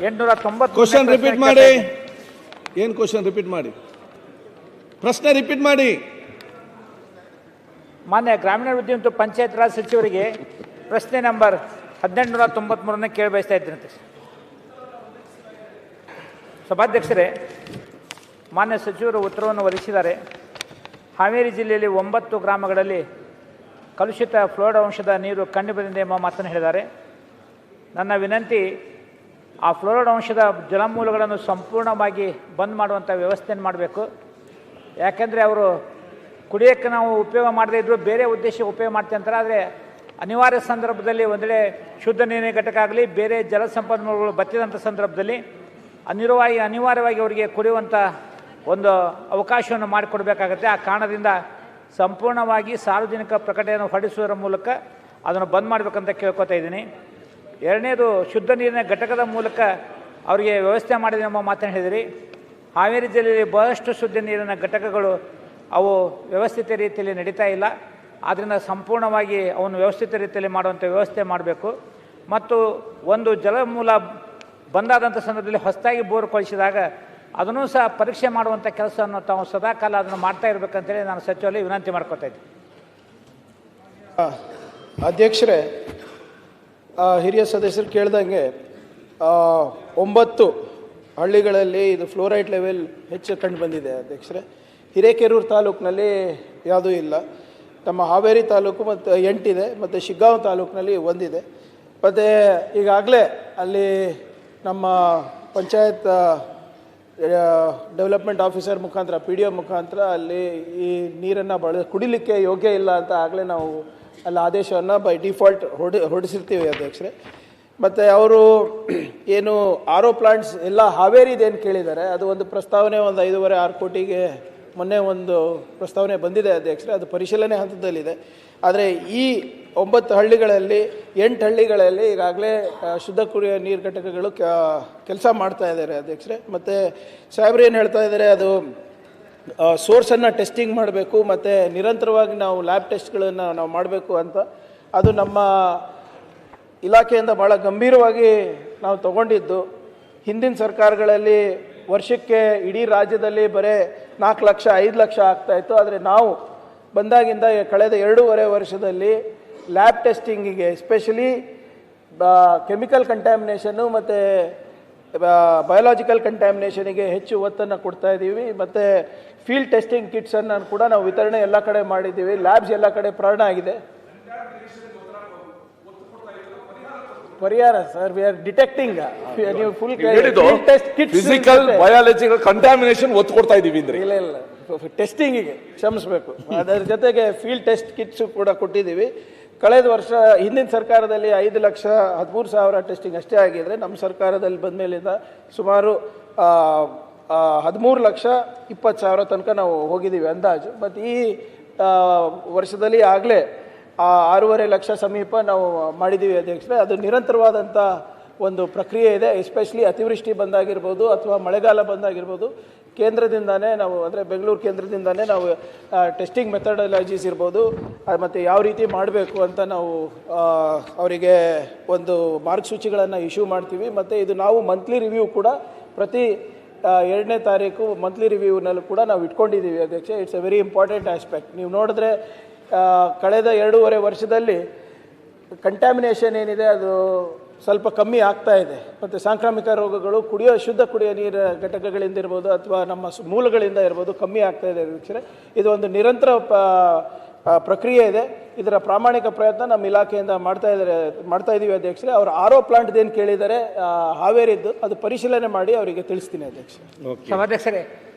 890 question repeat ಮಾಡಿ. ಏನು question repeat ಮಾಡಿ, ಪ್ರಶ್ನೆ ರಿಪೀಟ್ ಮಾಡಿ. ಮಾನ್ಯ ಗ್ರಾಮೀಣಾಭಿವೃದ್ಧಿ ಮತ್ತು ಪಂಚಾಯತ್ ರಾಜ್ ಸಚಿವರಿಗೆ ಪ್ರಶ್ನೆ ನಂಬರ್ 1893 ಕೇಳಿ ಬಯಸ್ತಾ ಇದ್ದೇನೆ. ಸಭಾಧ್ಯಕ್ಷರೇ, ಮಾನ್ಯ ಸಚಿವರು ಉತ್ತರವನ್ನು ಒದಗಿಸಿದ್ದಾರೆ. ಹಾವೇರಿ ಜಿಲ್ಲೆಯಲ್ಲಿ 9 ಗ್ರಾಮಗಳಲ್ಲಿ ಕಲುಷಿತ ಫ್ಲೋರೈಡ್ ಅಂಶದ ನೀರು ಕಂಡುಬಂದಿದೆ ಎಂಬ ಮಾತನ್ನು ಹೇಳಿದ್ದಾರೆ. ನನ್ನ ವಿನಂತಿ, ಆ ಫ್ಲೋರೈಡ್ ಅಂಶದ ಜಲಮೂಲಗಳನ್ನು ಸಂಪೂರ್ಣವಾಗಿ ಬಂದ್ ಮಾಡುವಂಥ ವ್ಯವಸ್ಥೆಯನ್ನು ಮಾಡಬೇಕು. ಯಾಕೆಂದರೆ ಅವರು ಕುಡಿಯೋಕ್ಕೆ ನಾವು ಉಪಯೋಗ ಮಾಡದೇ ಇದ್ದರೂ ಬೇರೆ ಉದ್ದೇಶಕ್ಕೆ ಉಪಯೋಗ ಮಾಡ್ತೀವಿ ಅಂತಾರೆ. ಆದರೆ ಅನಿವಾರ್ಯ ಸಂದರ್ಭದಲ್ಲಿ ಒಂದೆಡೆ ಶುದ್ಧ ನೀರಿನ ಘಟಕ ಆಗಲಿ, ಬೇರೆ ಜಲ ಸಂಪನ್ಮೂಲಗಳು ಬತ್ತಿದಂಥ ಸಂದರ್ಭದಲ್ಲಿ ಅನಿವಾರ್ಯವಾಗಿ ಅವರಿಗೆ ಕುಡಿಯುವಂಥ ಒಂದು ಅವಕಾಶವನ್ನು ಮಾಡಿಕೊಡ್ಬೇಕಾಗತ್ತೆ. ಆ ಕಾರಣದಿಂದ ಸಂಪೂರ್ಣವಾಗಿ ಸಾರ್ವಜನಿಕ ಪ್ರಕಟಣೆಯನ್ನು ಹೊರಡಿಸುವುದರ ಮೂಲಕ ಅದನ್ನು ಬಂದ್ ಮಾಡಬೇಕಂತ ಕೇಳ್ಕೊತಾ ಇದ್ದೀನಿ. ಎರಡನೇದು, ಶುದ್ಧ ನೀರಿನ ಘಟಕದ ಮೂಲಕ ಅವರಿಗೆ ವ್ಯವಸ್ಥೆ ಮಾಡಿದೆ ಎಂಬ ಮಾತನ್ನು ಹೇಳಿದಿರಿ. ಹಾವೇರಿ ಜಿಲ್ಲೆಯಲ್ಲಿ ಬಹಳಷ್ಟು ಶುದ್ಧ ನೀರಿನ ಘಟಕಗಳು ಅವು ವ್ಯವಸ್ಥಿತ ರೀತಿಯಲ್ಲಿ ನಡೀತಾ ಇಲ್ಲ. ಆದ್ದರಿಂದ ಸಂಪೂರ್ಣವಾಗಿ ಅವನ್ನು ವ್ಯವಸ್ಥಿತ ರೀತಿಯಲ್ಲಿ ಮಾಡುವಂಥ ವ್ಯವಸ್ಥೆ ಮಾಡಬೇಕು. ಮತ್ತು ಒಂದು ಜಲಮೂಲ ಬಂದಾದಂಥ ಸಂದರ್ಭದಲ್ಲಿ ಹೊಸದಾಗಿ ಬೋರ್ ಕೊಳಿಸಿದಾಗ ಅದನ್ನು ಸಹ ಪರೀಕ್ಷೆ ಮಾಡುವಂಥ ಕೆಲಸವನ್ನು ತಾವು ಸದಾಕಾಲ ಅದನ್ನು ಮಾಡ್ತಾ ಇರಬೇಕಂತೇಳಿ ನಾನು ಸಚಿವರಲ್ಲಿ ವಿನಂತಿ ಮಾಡ್ಕೊತಾ ಇದ್ದೀನಿ. ಅಧ್ಯಕ್ಷರೇ, ಹಿರಿಯ ಸದಸ್ಯರು ಕೇಳ್ದಂಗೆ 9 ಹಳ್ಳಿಗಳಲ್ಲಿ ಇದು ಫ್ಲೋರೈಡ್ ಲೆವೆಲ್ ಹೆಚ್ಚು ಕಂಡು ಬಂದಿದೆ ಅಧ್ಯಕ್ಷರೇ. ಹಿರೇಕೆರೂರು ತಾಲೂಕಿನಲ್ಲಿ ಯಾವುದೂ ಇಲ್ಲ. ನಮ್ಮ ಹಾವೇರಿ ತಾಲೂಕು ಮತ್ತು 8 ಇದೆ, ಮತ್ತು ಶಿಗ್ಗಾಂವ್ ತಾಲೂಕಿನಲ್ಲಿ 1 ಇದೆ. ಮತ್ತು ಈಗಾಗಲೇ ಅಲ್ಲಿ ನಮ್ಮ ಪಂಚಾಯತ್ ಡೆವಲಪ್ಮೆಂಟ್ ಆಫೀಸರ್ ಮುಖಾಂತರ PDO ಮುಖಾಂತರ ಅಲ್ಲಿ ಈ ನೀರನ್ನು ಕುಡಿಲಿಕ್ಕೆ ಯೋಗ್ಯ ಇಲ್ಲ ಅಂತ ಆಗಲೇ ನಾವು ಅಲ್ಲಿ ಆದೇಶವನ್ನು ಬೈ ಡಿಫಾಲ್ಟ್ ಹೊರಡಿಸಿರ್ತೀವಿ ಅಧ್ಯಕ್ಷರೇ. ಮತ್ತು ಅವರು ಏನು RO ಪ್ಲಾಂಟ್ಸ್ ಎಲ್ಲ ಹಾವೇರಿದೇನು ಕೇಳಿದ್ದಾರೆ, ಅದು ಒಂದು ಪ್ರಸ್ತಾವನೆ ಒಂದು 5.5-6 ಕೋಟಿಗೆ ಮೊನ್ನೆ ಒಂದು ಪ್ರಸ್ತಾವನೆ ಬಂದಿದೆ ಅಧ್ಯಕ್ಷರೇ. ಅದು ಪರಿಶೀಲನೆ ಹಂತದಲ್ಲಿದೆ. ಆದರೆ ಈ 9 ಹಳ್ಳಿಗಳಲ್ಲಿ 8 ಹಳ್ಳಿಗಳಲ್ಲಿ ಈಗಾಗಲೇ ಶುದ್ಧ ಕುಡಿಯುವ ನೀರು ಘಟಕಗಳು ಕೆಲಸ ಮಾಡ್ತಾ ಇದ್ದಾರೆ ಅಧ್ಯಕ್ಷರೇ. ಮತ್ತು ಸಾಹೇಬ್ರು ಏನು ಹೇಳ್ತಾ ಇದ್ದಾರೆ, ಅದು ಸೋರ್ಸನ್ನು ಟೆಸ್ಟಿಂಗ್ ಮಾಡಬೇಕು ಮತ್ತು ನಿರಂತರವಾಗಿ ನಾವು ಲ್ಯಾಬ್ ಟೆಸ್ಟ್ಗಳನ್ನು ನಾವು ಮಾಡಬೇಕು ಅಂತ. ಅದು ನಮ್ಮ ಇಲಾಖೆಯಿಂದ ಭಾಳ ಗಂಭೀರವಾಗಿ ನಾವು ತಗೊಂಡಿದ್ದು. ಹಿಂದಿನ ಸರ್ಕಾರಗಳಲ್ಲಿ ವರ್ಷಕ್ಕೆ ಇಡೀ ರಾಜ್ಯದಲ್ಲಿ ಬರೀ 4 ಲಕ್ಷ 5 ಲಕ್ಷ ಆಗ್ತಾಯಿತ್ತು. ಆದರೆ ನಾವು ಬಂದಾಗಿಂದ ಕಳೆದ 2.5 ವರ್ಷದಲ್ಲಿ ಲ್ಯಾಬ್ ಟೆಸ್ಟಿಂಗಿಗೆ, ಎಸ್ಪೆಷಲಿ ಕೆಮಿಕಲ್ ಕಂಟ್ಯಾಮಿನೇಷನ್ನು ಮತ್ತು ಬಯೋಲಾಜಿಕಲ್ ಕಂಟ್ಯಾಮಿನೇಷನಿಗೆ ಹೆಚ್ಚು ಒತ್ತನ್ನು ಕೊಡ್ತಾ ಇದ್ದೀವಿ. ಮತ್ತು ಫೀಲ್ಡ್ ಟೆಸ್ಟಿಂಗ್ ಕಿಟ್ಸನ್ನು ಕೂಡ ನಾವು ವಿತರಣೆ ಎಲ್ಲ ಕಡೆ ಮಾಡಿದ್ದೀವಿ. ಲ್ಯಾಬ್ಸ್ ಎಲ್ಲ ಕಡೆ ಪ್ರಾರಂಭ ಆಗಿದೆ. ಪರಿಹಾರ ಸರ್, ವಿ ಆರ್ ಡಿಟೆಕ್ಟಿಂಗ್. ನೀವು full test kits, physical biological contamination ಒತ್ತು ಕೊಡ್ತಾ ಇದ್ದೀವಿ ಅಂದ್ರೆ ಇಲ್ಲ ಟೆಸ್ಟಿಂಗಿಗೆ ಕ್ಷಮಿಸಬೇಕು. ಅದರ ಜೊತೆಗೆ ಫೀಲ್ಡ್ ಟೆಸ್ಟ್ ಕಿಟ್ಸು ಕೂಡ ಕೊಟ್ಟಿದ್ದೀವಿ. ಕಳೆದ ವರ್ಷ ಹಿಂದಿನ ಸರ್ಕಾರದಲ್ಲಿ 5,13,000 ಟೆಸ್ಟಿಂಗ್ ಅಷ್ಟೇ ಆಗಿದ್ರೆ, ನಮ್ಮ ಸರ್ಕಾರದಲ್ಲಿ ಬಂದ ಮೇಲಿಂದ ಸುಮಾರು 13,20,000 ತನಕ ನಾವು ಹೋಗಿದ್ದೀವಿ ಅಂದಾಜು. ಮತ್ತು ಈ ವರ್ಷದಲ್ಲಿ ಆಗಲೇ 6.5 ಲಕ್ಷ ಸಮೀಪ ನಾವು ಮಾಡಿದ್ದೀವಿ ಅಧ್ಯಕ್ಷರೇ. ಅದು ನಿರಂತರವಾದಂಥ ಒಂದು ಪ್ರಕ್ರಿಯೆ ಇದೆ. ಎಸ್ಪೆಷಲಿ ಅತಿವೃಷ್ಟಿ ಬಂದಾಗಿರ್ಬೋದು ಅಥವಾ ಮಳೆಗಾಲ ಬಂದಾಗಿರ್ಬೋದು, ಕೇಂದ್ರದಿಂದಾನೇ ನಾವು, ಅಂದರೆ ಬೆಂಗಳೂರು ಕೇಂದ್ರದಿಂದಾನೇ ನಾವು ಟೆಸ್ಟಿಂಗ್ ಮೆಥಡಾಲಜೀಸ್ ಇರ್ಬೋದು ಮತ್ತು ಯಾವ ರೀತಿ ಮಾಡಬೇಕು ಅಂತ ನಾವು ಅವರಿಗೆ ಒಂದು ಮಾರ್ಗಸೂಚಿಗಳನ್ನು ಇಶ್ಯೂ ಮಾಡ್ತೀವಿ. ಮತ್ತು ಇದು ನಾವು ಮಂತ್ಲಿ ರಿವ್ಯೂ ಕೂಡ ಪ್ರತಿ 2ನೇ ತಾರೀಕು ಮಂತ್ಲಿ ರಿವ್ಯೂನಲ್ಲೂ ಕೂಡ ನಾವು ಇಟ್ಕೊಂಡಿದ್ದೀವಿ ಅಧ್ಯಕ್ಷ. It's A very important aspect. ನೀವು ನೋಡಿದ್ರೆ ಕಳೆದ 2.5 ವರ್ಷದಲ್ಲಿ ಕಂಟ್ಯಾಮಿನೇಷನ್ ಏನಿದೆ ಅದು ಸ್ವಲ್ಪ ಕಮ್ಮಿ ಆಗ್ತಾ ಇದೆ. ಮತ್ತು ಸಾಂಕ್ರಾಮಿಕ ರೋಗಗಳು ಶುದ್ಧ ಕುಡಿಯೋ ನೀರು ಘಟಕಗಳಿಂದ ಇರ್ಬೋದು ಅಥವಾ ನಮ್ಮ ಮೂಲಗಳಿಂದ ಇರ್ಬೋದು ಕಮ್ಮಿ ಆಗ್ತಾ ಇದೆ ಅಧ್ಯಕ್ಷರೇ. ಇದು ಒಂದು ನಿರಂತರ ಪ್ರಕ್ರಿಯೆ ಇದೆ. ಇದರ ಪ್ರಾಮಾಣಿಕ ಪ್ರಯತ್ನ ನಮ್ಮ ಇಲಾಖೆಯಿಂದ ಮಾಡ್ತಾ ಇದ್ದೀವಿ ಅಧ್ಯಕ್ಷರೇ. ಅವರು RO ಪ್ಲಾಂಟ್ ಏನು ಕೇಳಿದ್ದಾರೆ ಹಾವೇರಿದ್ದು, ಅದು ಪರಿಶೀಲನೆ ಮಾಡಿ ಅವರಿಗೆ ತಿಳಿಸ್ತೀನಿ ಅಧ್ಯಕ್ಷರೇ. ಸಭಾಧ್ಯಕ್ಷರೇ,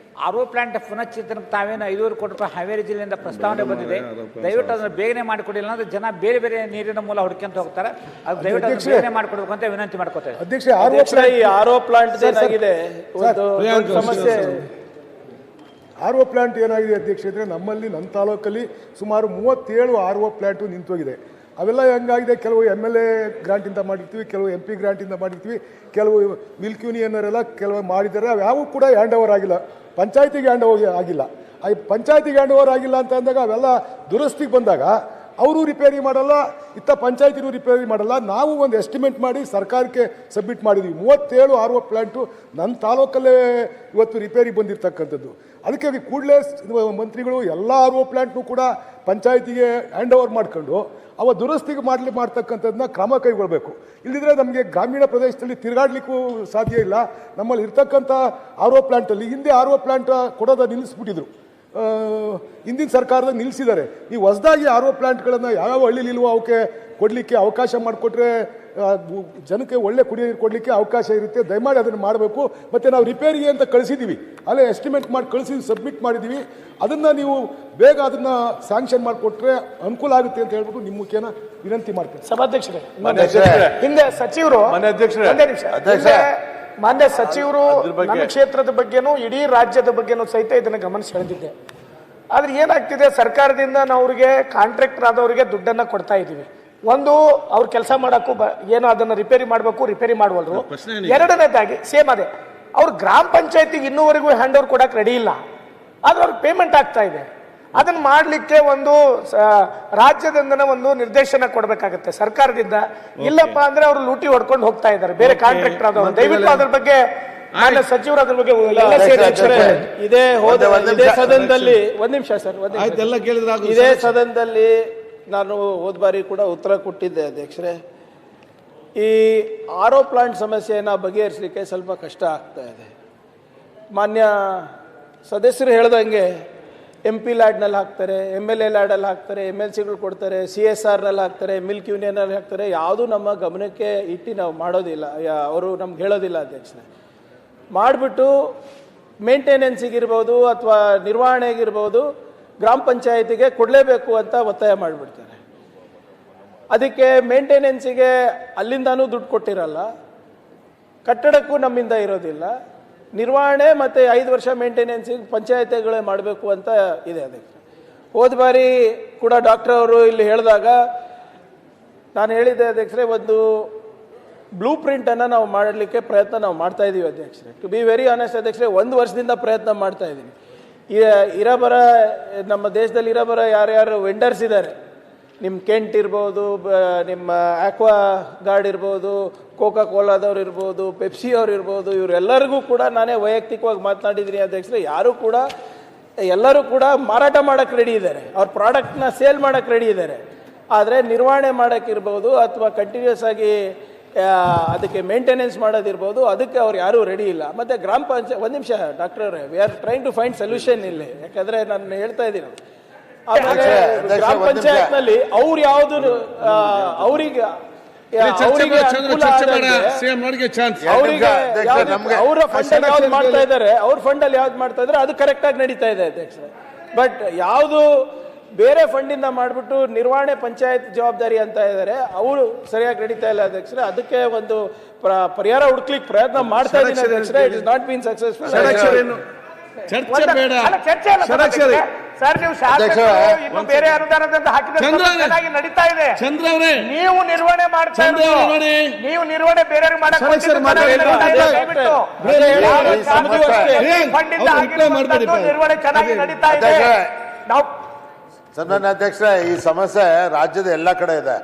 RO ಪ್ಲಾಂಟ್ ಪುನಶ್ಚೇತನಕ್ಕೆ ತಾವೇನು 500 ಕೋಟಿ ರೂಪಾಯಿ ಹಾವೇರಿ ಜಿಲ್ಲೆಯಿಂದ ಪ್ರಸ್ತಾವನೆ ಬಂದಿದೆ. ದಯವಿಟ್ಟು ಅದನ್ನು ಬೇಗನೆ ಮಾಡಿಕೊಡಿಲ್ಲ ಅಂದ್ರೆ ಜನ ಬೇರೆ ಬೇರೆ ನೀರಿನ ಮೂಲ ಹುಡುಕೊಂತ ಹೋಗ್ತಾರೆ. ಅದು ದಯವಿಟ್ಟು ಅದನ್ನು ಬೇಗನೆ ಮಾಡಿಕೊಡ್ಬೇಕು ಅಂತ ವಿನಂತಿ ಮಾಡ್ಕೊತೇವೆ ಅಧ್ಯಕ್ಷ. ಈ RO ಪ್ಲಾಂಟ್ ಏನಾಗಿದೆ ಒಂದು ಸಮಸ್ಯೆ. RO ಪ್ಲಾಂಟ್ ಏನಾಗಿದೆ ಅಧ್ಯಕ್ಷ ಅಂದರೆ, ನಮ್ಮಲ್ಲಿ ನನ್ನ ತಾಲೂಕಲ್ಲಿ ಸುಮಾರು 37 RO ಪ್ಲಾಂಟು ನಿಂತೋಗಿದೆ. ಅವೆಲ್ಲ ಹೆಂಗಾಗಿದೆ, ಕೆಲವು MLA ಗ್ರಾಂಟಿಂದ ಮಾಡಿರ್ತೀವಿ, ಕೆಲವು MP ಗ್ರಾಂಟಿಂದ ಮಾಡಿರ್ತೀವಿ, ಕೆಲವು ಮಿಲ್ಕ್ ಯೂನಿಯನ್ನರೆಲ್ಲ ಕೆಲವು ಮಾಡಿದ್ದಾರೆ. ಅವು ಯಾವೂ ಕೂಡ ಹ್ಯಾಂಡ್ ಓವರ್ ಆಗಿಲ್ಲ, ಪಂಚಾಯತಿಗೆ ಹ್ಯಾಂಡ್ ಓವರ್ ಆಗಿಲ್ಲ. ಪಂಚಾಯತಿಗೆ ಹ್ಯಾಂಡ್ ಓವರ್ ಆಗಿಲ್ಲ ಅಂತ ಅಂದಾಗ ಅವೆಲ್ಲ ದುರಸ್ತಿಗೆ ಬಂದಾಗ ಅವರು ರಿಪೇರಿ ಮಾಡಲ್ಲ, ಇತ್ತ ಪಂಚಾಯತಿನೂ ರಿಪೇರಿ ಮಾಡಲ್ಲ. ನಾವು ಒಂದು ಎಸ್ಟಿಮೇಟ್ ಮಾಡಿ ಸರ್ಕಾರಕ್ಕೆ ಸಬ್ಮಿಟ್ ಮಾಡಿದ್ವಿ. 37 RO ಪ್ಲಾಂಟು ನನ್ನ ತಾಲೂಕಲ್ಲೇ ಇವತ್ತು ರಿಪೇರಿ ಬಂದಿರತಕ್ಕಂಥದ್ದು. ಅದಕ್ಕೆ ಕೂಡಲೇ ಮಂತ್ರಿಗಳು ಎಲ್ಲ RO ಪ್ಲಾಂಟ್ನು ಕೂಡ ಪಂಚಾಯತಿಗೆ ಹ್ಯಾಂಡ್ ಓವರ್ ಮಾಡ್ಕೊಂಡು ಅವ ದುರಸ್ತಿಗೆ ಮಾಡ್ತಕ್ಕಂಥದ್ದನ್ನ ಕ್ರಮ ಕೈಗೊಳ್ಳಬೇಕು. ಇಲ್ಲದಿದ್ದರೆ ನಮಗೆ ಗ್ರಾಮೀಣ ಪ್ರದೇಶದಲ್ಲಿ ತಿರುಗಾಡ್ಲಿಕ್ಕೂ ಸಾಧ್ಯ ಇಲ್ಲ. ನಮ್ಮಲ್ಲಿ ಇರ್ತಕ್ಕಂಥ RO ಪ್ಲಾಂಟಲ್ಲಿ ಹಿಂದೆ RO ಪ್ಲಾಂಟ್ ಕೊಡೋದ ನಿಲ್ಲಿಸ್ಬಿಟ್ಟಿದ್ರು, ಹಿಂದಿನ ಸರ್ಕಾರದಾಗ ನಿಲ್ಲಿಸಿದ್ದಾರೆ. ಈ ಹೊಸದಾಗಿ RO ಪ್ಲಾಂಟ್ಗಳನ್ನು ಯಾವ್ಯಾವ ಹಳ್ಳಿಲಿಲ್ವೋ ಅವಕ್ಕೆ ಕೊಡಲಿಕ್ಕೆ ಅವಕಾಶ ಮಾಡಿಕೊಟ್ರೆ ಜನಕ್ಕೆ ಒಳ್ಳೆ ಕುಡಿಯೋ ನೀರು ಕೊಡಲಿಕ್ಕೆ ಅವಕಾಶ ಇರುತ್ತೆ. ದಯಮಾಡಿ ಅದನ್ನು ಮಾಡಬೇಕು. ಮತ್ತು ನಾವು ರಿಪೇರಿಗೆ ಅಂತ ಕಳಿಸಿದ್ದೀವಿ, ಅಲ್ಲೇ ಎಸ್ಟಿಮೇಟ್ ಮಾಡಿ ಕಳಿಸಿ ಸಬ್ಮಿಟ್ ಮಾಡಿದ್ದೀವಿ. ಅದನ್ನು ನೀವು ಬೇಗ ಅದನ್ನು ಸ್ಯಾಂಕ್ಷನ್ ಮಾಡಿಕೊಟ್ರೆ ಅನುಕೂಲ ಆಗುತ್ತೆ ಅಂತ ಹೇಳ್ಬಿಟ್ಟು ನಿಮ್ಮ ಮುಖ್ಯನ ವಿನಂತಿ ಮಾಡ್ತೇನೆ. ಸಭಾಧ್ಯಕ್ಷರೇ, ಹಿಂದೆ ಸಚಿವರು ಮಾನ್ಯ ಸಚಿವರು ನನ್ನ ಕ್ಷೇತ್ರದ ಬಗ್ಗೆನೂ ಇಡೀ ರಾಜ್ಯದ ಬಗ್ಗೆನೂ ಸಹಿತ ಇದನ್ನು ಗಮನ ಸೆಳೆದಿದ್ದೆ. ಆದ್ರೆ ಏನಾಗ್ತಿದೆ, ಸರ್ಕಾರದಿಂದ ನಾವು ಅವ್ರಿಗೆ ಕಾಂಟ್ರಾಕ್ಟರ್ ಆದವರಿಗೆ ದುಡ್ಡನ್ನ ಕೊಡ್ತಾ ಇದ್ದೀವಿ. ಒಂದು ಅವ್ರು ಕೆಲಸ ಮಾಡೋಕ್ಕೂ ಏನೋ ಅದನ್ನ ರಿಪೇರಿ ಮಾಡಬೇಕು, ರಿಪೇರಿ ಮಾಡುವಲ್ರು. ಎರಡನೇದಾಗಿ ಸೇಮ್ ಅದೇ, ಅವ್ರು ಗ್ರಾಮ ಪಂಚಾಯತಿಗೆ ಇನ್ನೂವರೆಗೂ ಹ್ಯಾಂಡ್ ಓವರ್ ಕೊಡಕ್ಕೆ ರೆಡಿ ಇಲ್ಲ, ಆದ್ರೆ ಅವ್ರಿಗೆ ಪೇಮೆಂಟ್ ಆಗ್ತಾ ಇದೆ. ಅದನ್ನ ಮಾಡಲಿಕ್ಕೆ ಒಂದು ರಾಜ್ಯದಿಂದನೇ ಒಂದು ನಿರ್ದೇಶನ ಕೊಡಬೇಕಾಗತ್ತೆ ಸರ್ಕಾರದಿಂದ. ಇಲ್ಲಪ್ಪ ಅಂದ್ರೆ ಅವರು ಲೂಟಿ ಹೊಡ್ಕೊಂಡು ಹೋಗ್ತಾ ಇದ್ದಾರೆ ಬೇರೆ ಕಾಂಟ್ರಾಕ್ಟರ್ ಆದವರು. ದಯವಿಟ್ಟು ಅದ್ರ ಬಗ್ಗೆ ಮಾನ್ಯ ಸಚಿವರು ಅದ್ರ ಬಗ್ಗೆ ಇದೇ ಸದನದಲ್ಲಿ ಒಂದ್ ನಿಮಿಷ ಸರ್, ಇದೇ ಸದನದಲ್ಲಿ ನಾನು ಹೋದ ಬಾರಿ ಕೂಡ ಉತ್ತರ ಕೊಟ್ಟಿದ್ದೆ ಅಧ್ಯಕ್ಷರೇ. ಈ RO ಪ್ಲಾಂಟ್ ಸಮಸ್ಯೆಯನ್ನು ಬಗೆಹರಿಸಲಿಕ್ಕೆ ಸ್ವಲ್ಪ ಕಷ್ಟ ಆಗ್ತಾ ಇದೆ. ಮಾನ್ಯ ಸದಸ್ಯರು ಹೇಳ್ದಂಗೆ MP ಲ್ಯಾಡ್ನಲ್ಲಿ ಹಾಕ್ತಾರೆ, MLA ಲ್ಯಾಡಲ್ಲಿ ಹಾಕ್ತಾರೆ, MLCಗಳು ಕೊಡ್ತಾರೆ, CSRನಲ್ಲಿ ಹಾಕ್ತಾರೆ, ಮಿಲ್ಕ್ ಯೂನಿಯನಲ್ಲಿ ಹಾಕ್ತಾರೆ. ಯಾವುದೂ ನಮ್ಮ ಗಮನಕ್ಕೆ ಇಟ್ಟು ನಾವು ಮಾಡೋದಿಲ್ಲ, ಅವರು ನಮ್ಗೆ ಹೇಳೋದಿಲ್ಲ ಅಧ್ಯಕ್ಷರೇ. ಮಾಡಿಬಿಟ್ಟು ಮೇಂಟೆನೆನ್ಸಿಗಿರ್ಬೋದು ಅಥವಾ ನಿರ್ವಹಣೆಗಿರ್ಬೋದು ಗ್ರಾಮ ಪಂಚಾಯತಿಗೆ ಕೊಡಲೇಬೇಕು ಅಂತ ಒತ್ತಾಯ ಮಾಡಿಬಿಡ್ತಾರೆ. ಅದಕ್ಕೆ ಮೇಂಟೆನೆನ್ಸಿಗೆ ಅಲ್ಲಿಂದನೂ ದುಡ್ಡು ಕೊಟ್ಟಿರಲ್ಲ, ಕಟ್ಟಡಕ್ಕೂ ನಮ್ಮಿಂದ ಇರೋದಿಲ್ಲ, ನಿರ್ವಹಣೆ ಮತ್ತು 5 ವರ್ಷ ಮೇಂಟೆನೆನ್ಸಿಗೆ ಪಂಚಾಯತಿಗಳೇ ಮಾಡಬೇಕು ಅಂತ ಇದೆ. ಅದಕ್ಕೆ ಹೋದ ಬಾರಿ ಕೂಡ ಡಾಕ್ಟರ್ ಅವರು ಇಲ್ಲಿ ಹೇಳಿದಾಗ ನಾನು ಹೇಳಿದ್ದೆ ಅಧ್ಯಕ್ಷರೇ, ಒಂದು ಬ್ಲೂ ಪ್ರಿಂಟನ್ನು ನಾವು ಮಾಡಲಿಕ್ಕೆ ಪ್ರಯತ್ನ ನಾವು ಮಾಡ್ತಾ ಇದ್ದೀವಿ ಅಧ್ಯಕ್ಷರೇ. ಟು ಬಿ ವೆರಿ ಆನೆಸ್ಟ್ ಅಧ್ಯಕ್ಷರೇ, 1 ವರ್ಷದಿಂದ ಪ್ರಯತ್ನ ಮಾಡ್ತಾ ಇದ್ದೀನಿ. ಇರಬರ ನಮ್ಮ ದೇಶದಲ್ಲಿ ಇರಬರ ಯಾರ್ಯಾರು ವೆಂಡರ್ಸ್ ಇದ್ದಾರೆ, ನಿಮ್ಮ ಕೆಂಟ್ ಇರ್ಬೋದು, ನಿಮ್ಮ ಆಕ್ವಾ ಗಾರ್ಡ್ ಇರ್ಬೋದು, ಕೋಕಾ ಕೋಲಾದವ್ರು ಇರ್ಬೋದು, ಪೆಪ್ಸಿ ಅವ್ರು ಇರ್ಬೋದು, ಇವರೆಲ್ಲರಿಗೂ ಕೂಡ ನಾನೇ ವೈಯಕ್ತಿಕವಾಗಿ ಮಾತನಾಡಿದ್ದೀನಿ ಅಧ್ಯಕ್ಷರೇ. ಎಲ್ಲರೂ ಕೂಡ ಮಾರಾಟ ಮಾಡೋಕ್ಕೆ ರೆಡಿ ಇದ್ದಾರೆ, ಅವ್ರ ಪ್ರಾಡಕ್ಟ್ನ ಸೇಲ್ ಮಾಡೋಕ್ಕೆ ರೆಡಿ ಇದ್ದಾರೆ. ಆದರೆ ನಿರ್ವಹಣೆ ಮಾಡೋಕ್ಕಿರ್ಬೋದು ಅಥವಾ ಕಂಟಿನ್ಯೂಸ್ ಆಗಿ ಅದಕ್ಕೆ ಮೇಂಟೆನೆನ್ಸ್ ಮಾಡೋದಿರ್ಬೋದು, ಅದಕ್ಕೆ ಅವ್ರು ಯಾರೂ ರೆಡಿ ಇಲ್ಲ. ಮತ್ತು ಗ್ರಾಮ ಪಂಚಾಯತ್, ಒಂದು ನಿಮಿಷ ಡಾಕ್ಟರ್ ಅವರೇ, we are trying to find solution ಇಲ್ಲಿ. ಯಾಕಂದರೆ ನಾನು ಹೇಳ್ತಾ ಇದ್ದೀನಿ, ಆಮೇಲೆ ಗ್ರಾಮ ಪಂಚಾಯತ್ನಲ್ಲಿ ಅವ್ರು ಯಾವುದು ಅವರಿಗೆ ಅವರ ಫಂಡಲ್ಲಿ ಯಾವ್ದು ಮಾಡ್ತಾ ಇದ್ದಾರೆ, ಅವ್ರ ಫಂಡಲ್ಲಿ ಯಾವ್ದು ಮಾಡ್ತಾ ಇದ್ದಾರೆ ಅದು ಕರೆಕ್ಟಾಗಿ ನಡೀತಾ ಇದೆ ಅಧ್ಯಕ್ಷರೇ. ಬಟ್ ಯಾವುದು ಬೇರೆ ಫಂಡಿಂದ ಮಾಡಿಬಿಟ್ಟು ನಿರ್ವಹಣೆ ಪಂಚಾಯತ್ ಜವಾಬ್ದಾರಿ ಅಂತ ಇದ್ದಾರೆ, ಅವರು ಸರಿಯಾಗಿ ನಡೀತಾ ಇಲ್ಲ ಅಧ್ಯಕ್ಷರೇ. ಅದಕ್ಕೆ ಒಂದು ಪರಿಹಾರ ಹುಡುಕ್ಲಿಕ್ಕೆ ಪ್ರಯತ್ನ ಮಾಡ್ತಾ ಇದ್ದೀನಿ ಅಧ್ಯಕ್ಷರೇ. It is not been successful. Sir, ನೀವು ಇನ್ನು ಬೇರೆ ಅನುದಾನದಿಂದ ಹಾಕಿದ್ರೆ ನಡೀತಾ ಇದೆ. ನೀವು ನಿರ್ವಹಣೆ ಮಾಡ್ತಾ ಇರೋದು, ನೀವು ನಿರ್ವಹಣೆ ಬೇರೆಯವ್ರಿಗೆ ನಿರ್ವಹಣೆ ಚೆನ್ನಾಗಿ ನಡೀತಾ ಇದೆ. ನಾವು ಸನ್ಮಾನ್ಯ ಅಧ್ಯಕ್ಷರೇ, ಈ ಸಮಸ್ಯೆ ರಾಜ್ಯದ ಎಲ್ಲ ಕಡೆ ಇದೆ,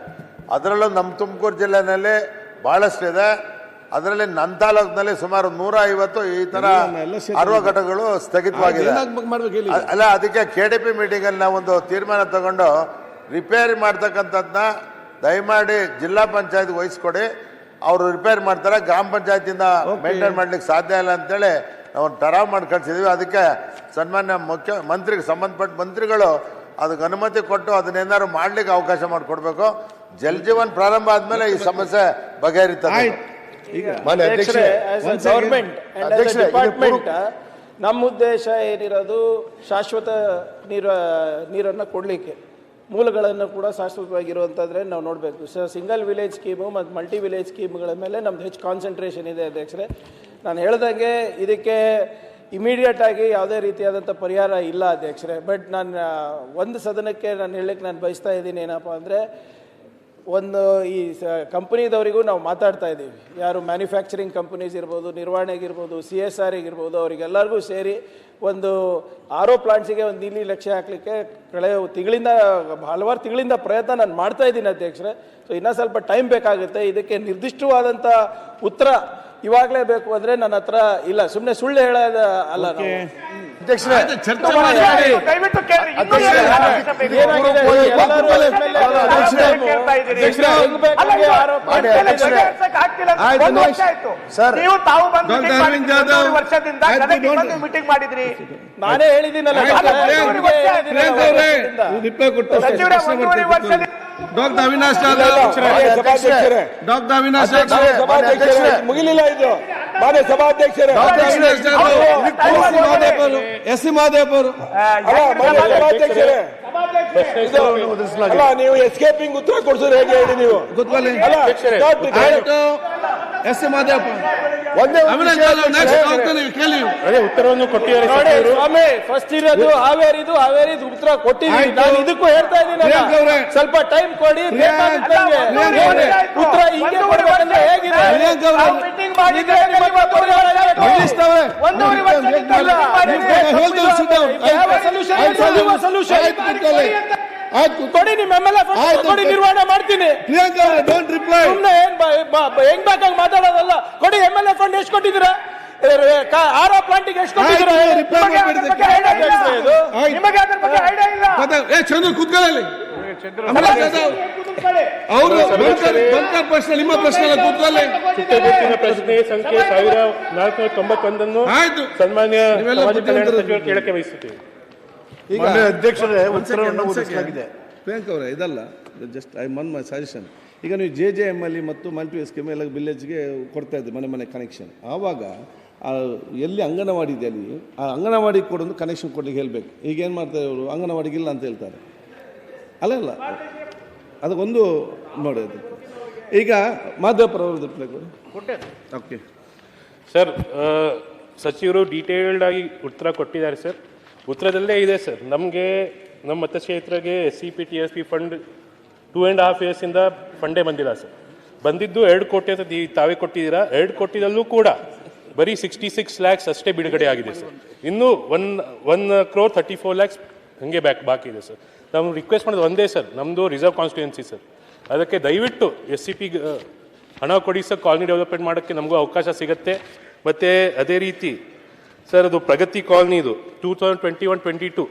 ಅದರಲ್ಲೂ ನಮ್ಮ ತುಮಕೂರು ಜಿಲ್ಲೆನಲ್ಲಿ ಬಹಳಷ್ಟು ಇದೆ. ಅದರಲ್ಲಿ ನನ್ನ ತಾಲೂಕಿನಲ್ಲಿ ಸುಮಾರು 150 ಈ ತರ RO ಘಟಕಗಳು ಸ್ಥಗಿತವಾಗಿದೆ. ಅಲ್ಲ, ಅದಕ್ಕೆ KDP ಮೀಟಿಂಗ್ ಅಲ್ಲಿ ನಾವೊಂದು ತೀರ್ಮಾನ ತಗೊಂಡು ರಿಪೇರಿ ಮಾಡ್ತಕ್ಕಂಥದ್ದನ್ನ ದಯಮಾಡಿ ಜಿಲ್ಲಾ ಪಂಚಾಯತ್ ವಹಿಸ್ಕೊಡಿ, ಅವರು ರಿಪೇರಿ ಮಾಡ್ತಾರೆ, ಗ್ರಾಮ ಪಂಚಾಯತಿಂದ ಮೇಂಟೈನ್ ಮಾಡ್ಲಿಕ್ಕೆ ಸಾಧ್ಯ ಇಲ್ಲ ಅಂತೇಳಿ ನಾವು ಟರಾವ್ ಮಾಡಿ ಕಳಿಸಿದ್ವಿ. ಅದಕ್ಕೆ ಸನ್ಮಾನ್ಯ ಮುಖ್ಯಮಂತ್ರಿಗೆ ಸಂಬಂಧಪಟ್ಟ ಮಂತ್ರಿಗಳು ಅದಕ್ಕೆ ಅನುಮತಿ ಕೊಟ್ಟು ಅದನ್ನೇನಾದ್ರು ಮಾಡ್ಲಿಕ್ಕೆ ಅವಕಾಶ ಮಾಡಿಕೊಡ್ಬೇಕು. ಜಲ್ ಜೀವನ್ ಪ್ರಾರಂಭ ಆದ್ಮೇಲೆ ಈ ಸಮಸ್ಯೆ ಬಗೆಹರಿತದೆ. ಗವರ್ಮೆಂಟ್ ಡಿಪಾರ್ಟ್ಮೆಂಟ್ ನಮ್ಮ ಉದ್ದೇಶ ಏನಿರೋದು, ಶಾಶ್ವತ ನೀರನ್ನು ಕೊಡಲಿಕ್ಕೆ ಮೂಲಗಳನ್ನು ಕೂಡ ಶಾಶ್ವತವಾಗಿರುವಂತಂದ್ರೆ ನಾವು ನೋಡಬೇಕು. ಸಿಂಗಲ್ ವಿಲೇಜ್ ಸ್ಕೀಮು ಮತ್ತು ಮಲ್ಟಿ ವಿಲೇಜ್ ಸ್ಕೀಮ್ಗಳ ಮೇಲೆ ನಮ್ದು ಹೆಚ್ಚು ಕಾನ್ಸಂಟ್ರೇಷನ್ ಇದೆ ಅಧ್ಯಕ್ಷರೇ. ನಾನು ಹೇಳ್ದಂಗೆ ಇದಕ್ಕೆ ಇಮಿಡಿಯೇಟ್ ಆಗಿ ಯಾವುದೇ ರೀತಿಯಾದಂಥ ಪರಿಹಾರ ಇಲ್ಲ ಅಧ್ಯಕ್ಷರೇ. ಬಟ್ ನಾನು ಒಂದು ಸದನಕ್ಕೆ ನಾನು ಹೇಳಲಿಕ್ಕೆ ನಾನು ಬಯಸ್ತಾ ಇದ್ದೀನಿ ಏನಪ್ಪ ಅಂದರೆ, ಒಂದು ಈ ಕಂಪನಿದವರಿಗೂ ನಾವು ಮಾತಾಡ್ತಾ ಇದ್ದೀವಿ, ಯಾರು ಮ್ಯಾನುಫ್ಯಾಕ್ಚರಿಂಗ್ ಕಂಪನೀಸ್ ಇರ್ಬೋದು, ನಿರ್ವಹಣೆಗಿರ್ಬೋದು, CSR ಇರ್ಬೋದು, ಅವರಿಗೆಲ್ಲರಿಗೂ ಸೇರಿ ಒಂದು RO ಪ್ಲಾಂಟ್ಸಿಗೆ ಒಂದು ನೀಲಿ ಲಕ್ಷ್ಯ ಹಾಕಲಿಕ್ಕೆ ಹಲವಾರು ತಿಂಗಳಿಂದ ಪ್ರಯತ್ನ ನಾನು ಮಾಡ್ತಾ ಇದ್ದೀನಿ ಅಧ್ಯಕ್ಷರೇ. ಸೊ ಇನ್ನೂ ಸ್ವಲ್ಪ ಟೈಮ್ ಬೇಕಾಗುತ್ತೆ. ಇದಕ್ಕೆ ನಿರ್ದಿಷ್ಟವಾದಂಥ ಉತ್ತರ ಇವಾಗಲೇ ಬೇಕು ಅಂದರೆ ನನ್ನ ಹತ್ರ ಇಲ್ಲ. ಸುಮ್ಮನೆ ಸುಳ್ಳು ಹೇಳೋದ ಅಲ್ಲ. ಅಧ್ಯಕ್ಷರೇ, ಚರ್ಚೆ ಮಾಡಿ. ದಯವಿಟ್ಟು ಕೇಳಿ. ಮೀಟಿಂಗ್ ಮಾಡಿದ್ರಿ, ನಾನೇ ಹೇಳಿದ್ದೀನಲ್ಲ. ರಿಪ್ಲೈ ಕೊಟ್ಟು ಡಾಕ್ಟರ್ ಅವಿನಾಶ್ ಮುಗಿಲಿಲ್ಲ ಇದು. ಮಾನ್ಯ ಸಭಾಧ್ಯಕ್ಷರೇ, ಎಸ್ ಸಿ ಮಹದೇವ್ ಅವರು ಅಲ್ಲ, ನೀವು ಎಸ್ಕೇಪಿಂಗ್ ಉತ್ತರ ಕೊಡ್ಸೋದು ಹೇಗೆ ಹೇಳಿ ನೀವು? ಕೂತ್ಕೊಳ್ಳಿ. ಎಸ್ ಸಿ ಮಹದೇವ್ ಉತ್ತರವನ್ನು ಕೊಟ್ಟಿದ್ದಾರೆ ಸ್ವಾಮಿ. ಫಸ್ಟ್ ಇರೋದು ಹಾವೇರಿದು ಉತ್ತರ ಕೊಟ್ಟಿದ್ದೀನಿ. ನಾನು ಇದಕ್ಕೂ ಹೇಳ್ತಾ ಇದ್ದೀನಿ, ಸ್ವಲ್ಪ ಟೈಮ್ ಕೊಡಿ. ಉತ್ತರ ಹಿಂಗೆ ಕೊಡ್ಬೇಕಂದ್ರೆ ಹೇಗಿದೆ? ಕೊಡಿ, ನಿಮ್ಮ MLA ಕೊಡಿ, ನಿರ್ವಹಣೆ ಮಾಡ್ತೀನಿ. Don't reply. ಸುಮ್ಮನೆ ಹೆಂಗ್ ಬೇಕಾಗಿ ಮಾತಾಡೋದಲ್ಲ. ಕೊಡಿ, MLA ಫಂಡ್ ಎಷ್ಟು ಕೊಟ್ಟಿದ್ದೀರಾ? RO ಪ್ಲಾಂಟಿಗೆ ಎಷ್ಟು ಕೊಟ್ಟಿದ್ದೀರಾ? ಚಂದ್ರ ಕೂತ್ಕೊಳ್ಳಿ. ಅವರು ಬಂಕರ್ ಪ್ರಶ್ನೆ, ನಿಮ್ಮ ಪ್ರಶ್ನೆ ಕೂತ್ಕೊಳ್ಳಿ. ಪ್ರಶ್ನೆ ಸಂಖ್ಯೆ 1491 ಆಯ್ತು, ಸನ್ಮಾನ್ಯ ಸಚಿವರು ಕೇಳಕ್ಕೆ ಬಯಸುತ್ತೇವೆ. ಈಗ ಅಧ್ಯಕ್ಷರೇ, ಉತ್ತರವನ್ನು ಓದಿಸಲಾಗಿದೆ. ಪ್ರಿಯಾಂಕ್ ಅವರೇ, ಇದಲ್ಲ, just I Mann my suggestion. ಈಗ ನೀವು JJML ಮತ್ತು ಮಲ್ಟಿ ಸ್ಕೀಮ್ ಎಲ್ಲ ವಿಲೇಜ್ಗೆ ಕೊಡ್ತಾ ಇದ್ರಿ, ಮನೆ ಕನೆಕ್ಷನ್. ಆವಾಗ ಎಲ್ಲಿ ಅಂಗನವಾಡಿ ಇದೆ ಅಲ್ಲಿ ಆ ಅಂಗನವಾಡಿ ಕೊಡೊಂದು ಕನೆಕ್ಷನ್ ಕೊಡ್ಲಿಕ್ಕೆ ಹೇಳಬೇಕು. ಈಗ ಏನು ಮಾಡ್ತಾರೆ ಅವರು, ಅಂಗನವಾಡಿಗಿಲ್ಲ ಅಂತ ಹೇಳ್ತಾರೆ. ಅಲ್ಲ ಅದಕ್ಕೊಂದು ನೋಡಿ. ಈಗ ಮಾಧವಪುರ ಅವ್ರದ್ದು ರಿಪ್ಲೈ ಕೊಡಿ. ಓಕೆ ಸರ್, ಸಚಿವರು ಡೀಟೇಲ್ಡ್ ಆಗಿ ಉತ್ತರ ಕೊಟ್ಟಿದ್ದಾರೆ ಸರ್. ಉತ್ತರದಲ್ಲೇ ಇದೆ ಸರ್, ನಮಗೆ ನಮ್ಮ ಮತಕ್ಷೇತ್ರಕ್ಕೆ SCP TSP ಫಂಡ್ 2.5 years ಫಂಡೇ ಬಂದಿಲ್ಲ ಸರ್. ಬಂದಿದ್ದು 2 ಕೋಟಿ ಅಂತ ತಾವೇ ಕೊಟ್ಟಿದ್ದೀರಾ. 2 ಕೋಟಿದಲ್ಲೂ ಕೂಡ ಬರೀ 66 lakhs ಅಷ್ಟೇ ಬಿಡುಗಡೆ ಆಗಿದೆ ಸರ್. ಇನ್ನೂ 1,34 lakhs ಹಾಗೆ ಬಾಕಿ ಇದೆ ಸರ್. ನಾವು ರಿಕ್ವೆಸ್ಟ್ ಮಾಡೋದು ಒಂದೇ ಸರ್, ನಮ್ಮದು ರಿಸರ್ವ್ ಕಾನ್ಸ್ಟಿಟ್ಯೂನ್ಸಿ ಸರ್. ಅದಕ್ಕೆ ದಯವಿಟ್ಟು SCP ಹಣ ಕೊಡಿ ಸರ್, ಕಾಲನಿ ಡೆವಲಪ್ಮೆಂಟ್ ಮಾಡೋಕ್ಕೆ ನಮಗೂ ಅವಕಾಶ ಸಿಗುತ್ತೆ. ಮತ್ತು ಅದೇ ರೀತಿ ಸರ್, ಅದು ಪ್ರಗತಿ ಕಾಲನಿದು 2021-22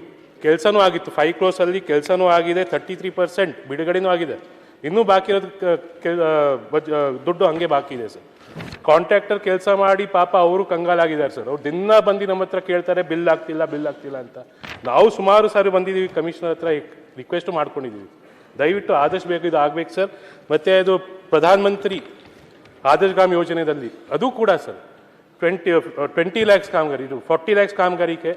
ಕೆಲಸನೂ ಆಗಿತ್ತು. 5 crores ಕೆಲಸನೂ ಆಗಿದೆ, 33% ಬಿಡುಗಡೆನೂ ಆಗಿದೆ. ಇನ್ನೂ ಬಾಕಿ ಇರೋದು ದುಡ್ಡು ಹಂಗೆ ಬಾಕಿ ಇದೆ ಸರ್. ಕಾಂಟ್ರಾಕ್ಟರ್ ಕೆಲಸ ಮಾಡಿ ಪಾಪ ಅವರು ಕಂಗಾಲಾಗಿದ್ದಾರೆ ಸರ್. ಅವ್ರು ದಿನ ಬಂದು ನಮ್ಮ ಹತ್ರ ಕೇಳ್ತಾರೆ, ಬಿಲ್ ಆಗ್ತಿಲ್ಲ ಅಂತ. ನಾವು ಸುಮಾರು ಸಾರಿ ಬಂದಿದ್ದೀವಿ, ಕಮಿಷನರ್ ಹತ್ರ ರಿಕ್ವೆಸ್ಟ್ ಮಾಡ್ಕೊಂಡಿದ್ದೀವಿ. ದಯವಿಟ್ಟು ಆದಷ್ಟು ಬೇಗ ಇದು ಆಗ್ಬೇಕು ಸರ್. ಮತ್ತು ಅದು ಪ್ರಧಾನ ಮಂತ್ರಿ ಆದರ್ಶ್ ಗ್ರಾಮ ಯೋಜನೆಯಲ್ಲಿ ಅದು ಕೂಡ ಸರ್ 20 lakhs ಕಾಮಗಾರಿ, ಇದು 40 lakhs ಕಾಮಗಾರಿಗೆ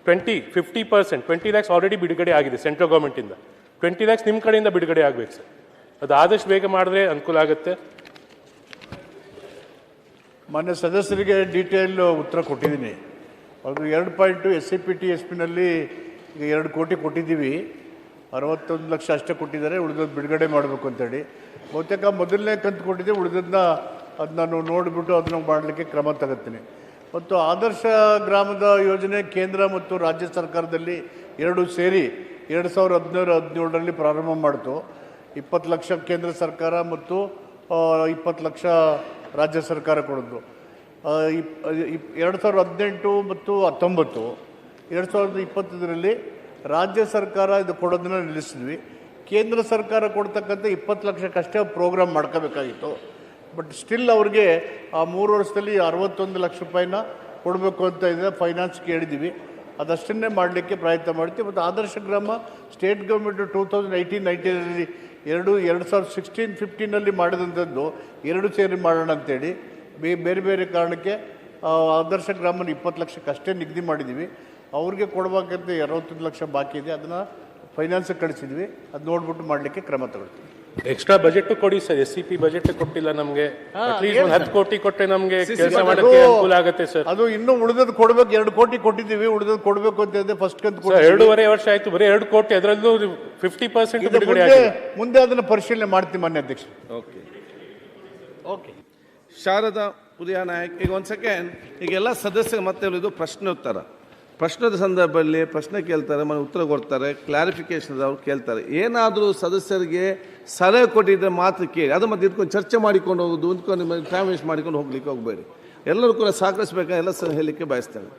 50%, 20 lakhs ಆಲ್ರೆಡಿ ಬಿಡುಗಡೆ ಆಗಿದೆ ಸೆಂಟ್ರಲ್ ಗೌರ್ಮೆಂಟಿಂದ. 20 lakhs ನಿಮ್ಮ ಕಡೆಯಿಂದ ಬಿಡುಗಡೆ ಆಗಬೇಕು ಸರ್. ಅದು ಆದಷ್ಟು ಬೇಗ ಮಾಡಿದ್ರೆ ಅನುಕೂಲ ಆಗುತ್ತೆ. ಮಾನ್ಯ ಸದಸ್ಯರಿಗೆ ಡೀಟೇಲ್ ಉತ್ತರ ಕೊಟ್ಟಿದ್ದೀನಿ. ಅದು 2.2 SCP TSPನಲ್ಲಿ ಈಗ 2 ಕೋಟಿ ಕೊಟ್ಟಿದ್ದೀವಿ. 61 ಲಕ್ಷ ಅಷ್ಟೇ ಕೊಟ್ಟಿದ್ದಾರೆ, ಉಳಿದದ್ದು ಬಿಡುಗಡೆ ಮಾಡಬೇಕು ಅಂತೇಳಿ. ಬಹುತೇಕ ಮೊದಲನೇ ಕಂತು ಕೊಟ್ಟಿದ್ದೆ, ಉಳಿದದನ್ನ ನಾನು ನೋಡಿಬಿಟ್ಟು ಅದನ್ನು ಮಾಡಲಿಕ್ಕೆ ಕ್ರಮ ತಗೋತೀನಿ. ಮತ್ತು ಆದರ್ಶ ಗ್ರಾಮದ ಯೋಜನೆ ಕೇಂದ್ರ ಮತ್ತು ರಾಜ್ಯ ಸರ್ಕಾರದಲ್ಲಿ 2 ಸೇರಿ 2016-17ರಲ್ಲಿ ಪ್ರಾರಂಭ ಮಾಡಿತು. 20 ಲಕ್ಷ ಕೇಂದ್ರ ಸರ್ಕಾರ ಮತ್ತು 20 ಲಕ್ಷ ರಾಜ್ಯ ಸರ್ಕಾರ ಕೊಡೋದು. 2018 ಮತ್ತು 19, 2020ರಲ್ಲಿ ರಾಜ್ಯ ಸರ್ಕಾರ ಇದು ಕೊಡೋದನ್ನು ನಿಲ್ಲಿಸಿದ್ವಿ. ಕೇಂದ್ರ ಸರ್ಕಾರ ಕೊಡ್ತಕ್ಕಂಥ 20 ಲಕ್ಷಕ್ಕಷ್ಟೇ ಪ್ರೋಗ್ರಾಮ್ ಮಾಡ್ಕೋಬೇಕಾಗಿತ್ತು. ಬಟ್ ಸ್ಟಿಲ್ ಅವ್ರಿಗೆ ಆ 3 ವರ್ಷದಲ್ಲಿ 61 ಲಕ್ಷ ರೂಪಾಯಿನ ಕೊಡಬೇಕು ಅಂತ ಇದೆ, ಫೈನಾನ್ಸ್ಗೆ ಹೇಳಿದ್ದೀವಿ. ಅದಷ್ಟನ್ನೇ ಮಾಡಲಿಕ್ಕೆ ಪ್ರಯತ್ನ ಮಾಡ್ತೀವಿ. ಮತ್ತು ಆದರ್ಶ ಗ್ರಾಮ ಸ್ಟೇಟ್ ಗೌರ್ಮೆಂಟ್ 2018-19ರಲ್ಲಿ 2016-15ನಲ್ಲಿ ಮಾಡಿದಂಥದ್ದು 2 ಸೇರಿ ಮಾಡೋಣ ಅಂತೇಳಿ ಬೇರೆ ಬೇರೆ ಕಾರಣಕ್ಕೆ ಆದರ್ಶ ಗ್ರಾಮನ 20 ಲಕ್ಷಕ್ಕಷ್ಟೇ ನಿಗದಿ ಮಾಡಿದ್ದೀವಿ. ಅವ್ರಿಗೆ ಕೊಡಬೇಕಂತ 61 ಲಕ್ಷ ಬಾಕಿ ಇದೆ, ಅದನ್ನು ಫೈನಾನ್ಸಿಗೆ ಕಳಿಸಿದ್ವಿ. ಅದು ನೋಡ್ಬಿಟ್ಟು ಮಾಡಲಿಕ್ಕೆ ಕ್ರಮ ತಗೊಳ್ತೀವಿ. ಎಕ್ಸ್ಟ್ರಾ ಬಜೆಟ್ ಕೊಡಿ ಸರ್, SCP ಬಜೆಟ್ ಕೊಟ್ಟಿಲ್ಲ ನಮಗೆ. ಅಟ್ಲೀಸ್ಟ್ ಒಂದು 10 ಕೋಟಿ ಕೊಟ್ಟರೆ ನಮಗೆ ಕೆಲಸ ಮಾಡೋಕ್ಕೆ ಅನುಕೂಲ ಆಗುತ್ತೆ ಸರ್. ಅದು ಇನ್ನೂ ಉಳಿದದ್ದು ಕೊಡ್ಬೇಕು. 2 ಕೋಟಿ ಕೊಟ್ಟಿದ್ದೀವಿ, ಉಳಿದದ್ದು ಕೊಡಬೇಕು ಅಂತ ಹೇಳಿದ್ರೆ ಫಸ್ಟ್ ಕಂತು 2.5 ವರ್ಷ ಆಯ್ತು, ಬರೀ 2 ಕೋಟಿ, ಅದರಲ್ಲೂ 50% ಬಿಡುಗಡೆ ಆಗಿದೆ. ಮುಂದೆ ಅದನ್ನು ಪರಿಶೀಲನೆ ಮಾಡ್ತೀವಿ ಮಾನ್ಯ ಅಧ್ಯಕ್ಷ. ಓಕೆ ಶಾರದಾ ಉದಯ ನಾಯಕ್, ಈಗ ಒಂದು ಸೆಕೆಂಡ್, ಈಗ ಎಲ್ಲ ಸದಸ್ಯರು ಮತ್ತೆ ಇದು ಪ್ರಶ್ನೋತ್ತರ ಸಂದರ್ಭದಲ್ಲಿ ಪ್ರಶ್ನೆ ಕೇಳ್ತಾರೆ, ಉತ್ತರ ಕೊಡ್ತಾರೆ, ಕ್ಲಾರಿಫಿಕೇಶನ್ ಅವ್ರು ಕೇಳ್ತಾರೆ. ಏನಾದರೂ ಸದಸ್ಯರಿಗೆ ಸಲಹೆ ಕೊಟ್ಟಿದ್ದರೆ ಮಾತ್ರ ಕೇಳಿ, ಅದು ಮತ್ತೆ ಇದ್ಕೊಂಡು ಚರ್ಚೆ ಮಾಡಿಕೊಂಡು ಹೋಗೋದು, ಟೈಮ್ ವೇಸ್ಟ್ ಮಾಡಿಕೊಂಡು ಹೋಗ್ಲಿಕ್ಕೆ ಹೋಗಬೇಡಿ. ಎಲ್ಲರೂ ಕೂಡ ಸಹಕರಿಸಬೇಕಾದ್ರೆ ಎಲ್ಲ ಹೇಳಲಿಕ್ಕೆ ಬಯಸ್ತೇನೆ.